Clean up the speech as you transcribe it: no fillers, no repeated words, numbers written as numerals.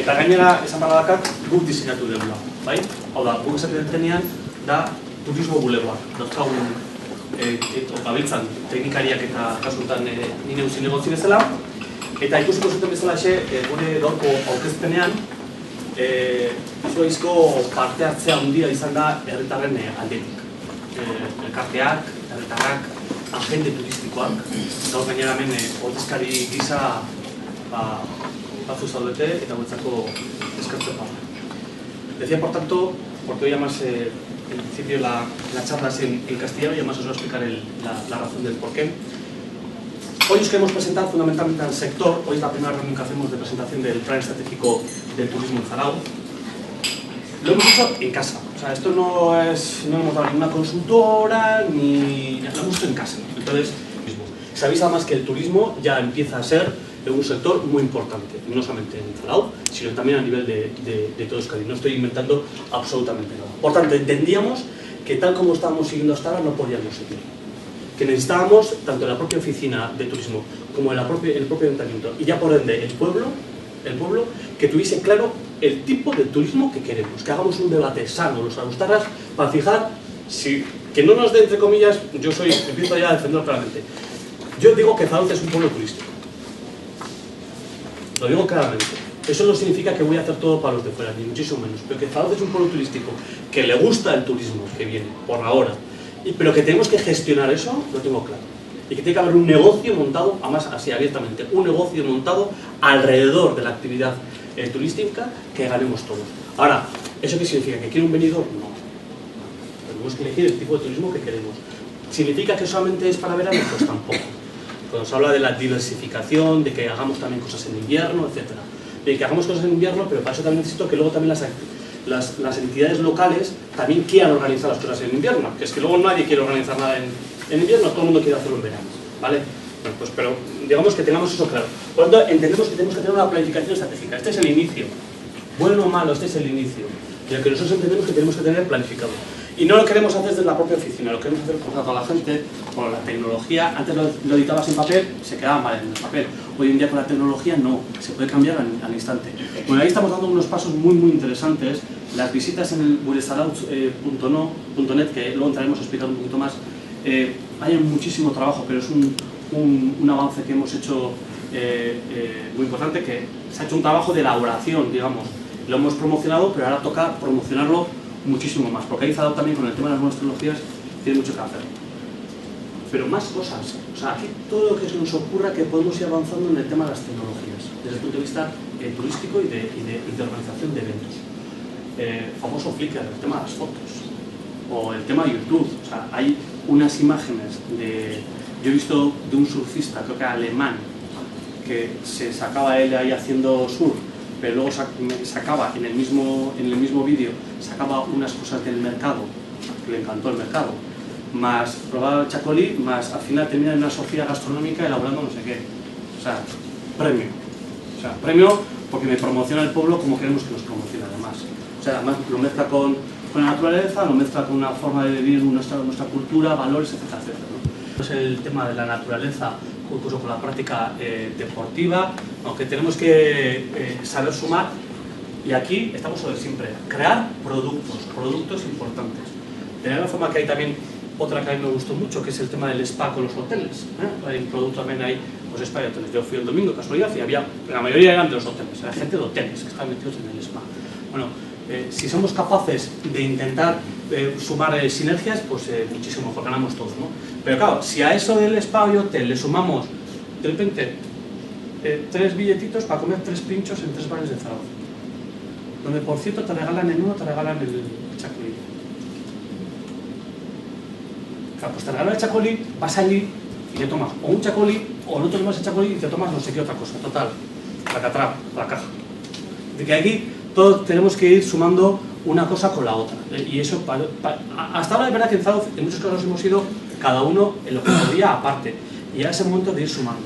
Eta gainera, esan badakak, guk diseinatu dugula, bai? Hau da, guk esaten denean da turismo bulegoak. Dauzkagun, gabiltzan, teknikariak eta kasutan nire uzin egotzi bezala. Eta ikusiko zuten bezala gure gaurko aurkezpenean, izugaizko parte hartzea handia izan da herritarren aldetik. Elkarteak, herritarrak, agente turistikoak, gaur gainera hemen ordezkari gisa batzu zaudete eta guretzako eskertzen da. Decía, por tanto, porque hoy además en principio la charla es en castellano y además os voy a explicar la razón del porqué. Hoy os queremos presentar fundamentalmente al sector. Hoy es la primera reunión que hacemos de presentación del Plan Estratégico del Turismo en Zarauz. Lo hemos hecho en casa. O sea, esto no hemos dado ninguna consultora, ni lo hemos hecho en casa. Entonces, sabéis además que el turismo ya empieza a ser un sector muy importante, no solamente en Zarauz, sino también a nivel de todo Euskadi. No estoy inventando absolutamente nada. Por tanto, entendíamos que tal como estábamos siguiendo hasta ahora no podíamos seguir. Que necesitábamos, tanto en la propia oficina de turismo como en el propio ayuntamiento, y ya por ende el pueblo, que tuviese claro el tipo de turismo que queremos, que hagamos un debate sano, los agustarras, para fijar, que no nos dé, entre comillas, empiezo ya a defenderlo claramente. Yo digo que Zarauz es un pueblo turístico. Lo digo claramente. Eso no significa que voy a hacer todo para los de fuera, ni muchísimo menos. Pero que Zarauz es un pueblo turístico, que le gusta el turismo que viene, por ahora. Pero que tenemos que gestionar eso, lo tengo claro. Y que tiene que haber un negocio montado, además así abiertamente, un negocio montado alrededor de la actividad turística que ganemos todos. Ahora, ¿eso qué significa? ¿Que quiere un venidor? No. Tenemos que elegir el tipo de turismo que queremos. ¿Significa que solamente es para verano? Pues tampoco. Cuando se habla de la diversificación, de que hagamos también cosas en invierno, etc. De que hagamos cosas en invierno, pero para eso también necesito que luego también las entidades locales también quieran organizar las cosas en invierno, que es que luego nadie quiere organizar nada en invierno, todo el mundo quiere hacerlo en verano, ¿vale? Bueno, pues, pero digamos que tengamos eso claro. Por lo tanto, entendemos que tenemos que tener una planificación estratégica. Este es el inicio. Bueno o malo, este es el inicio. Y el que nosotros entendemos que tenemos que tener planificado. Y no lo queremos hacer desde la propia oficina, lo queremos hacer con toda la gente, con la tecnología. Antes lo editabas en papel, se quedaba mal en el papel. Hoy en día con la tecnología no, se puede cambiar al instante. Bueno, ahí estamos dando unos pasos muy interesantes. Las visitas en el gurezarauz.net, que luego entraremos a explicar un poquito más, hay muchísimo trabajo, pero es un avance que hemos hecho muy importante, que se ha hecho un trabajo de elaboración, digamos. Lo hemos promocionado, pero ahora toca promocionarlo muchísimo más, porque ahí Zarauz también con el tema de las nuevas tecnologías tiene mucho que hacer. Pero más cosas, o sea, aquí todo lo que se nos ocurra que podemos ir avanzando en el tema de las tecnologías, desde el punto de vista turístico y de organización de eventos. Famoso Flickr, el tema de las fotos, o el tema de YouTube. O sea, hay unas imágenes yo he visto de un surfista, creo que era alemán, que se sacaba él ahí haciendo surf, pero luego sacaba en el mismo vídeo, sacaba unas cosas del mercado, que le encantó el mercado, más probaba el chacolí, más al final termina en una sociedad gastronómica elaborando no sé qué. O sea, premio. O sea, premio porque me promociona el pueblo como queremos que nos promocione además. O sea, además lo mezcla con la naturaleza, lo mezcla con una forma de vivir nuestra cultura, valores, etcétera, etcétera, ¿no? Es el tema de la naturaleza, incluso con la práctica deportiva, aunque tenemos que saber sumar, y aquí estamos sobre siempre, crear productos importantes. De la misma forma que hay también otra que a mí me gustó mucho, que es el tema del spa con los hoteles. Hay un producto también ahí, pues spa y hoteles. Yo fui el domingo, casualidad, y la mayoría eran de los hoteles, era gente de hoteles que estaban metidos en el spa. Bueno, si somos capaces de intentar sumar sinergias, pues muchísimo mejor, ganamos todos, ¿no? Pero claro, si a eso del spa y hotel le sumamos, de repente, 3 billetitos para comer 3 pinchos en 3 bares de Zarauz, donde por cierto te regalan en uno, te regalan el chacolí. Claro, pues te regalan el chacolí, vas allí y te tomas o un chacolí, o no te tomas el chacolí y te tomas no sé qué otra cosa, total, la catrapa, la caja. De que aquí todos tenemos que ir sumando una cosa con la otra. Y eso, hasta ahora es verdad que en Zarauz en muchos casos hemos ido cada uno en lo que podía aparte. Y ya es el momento de ir sumando.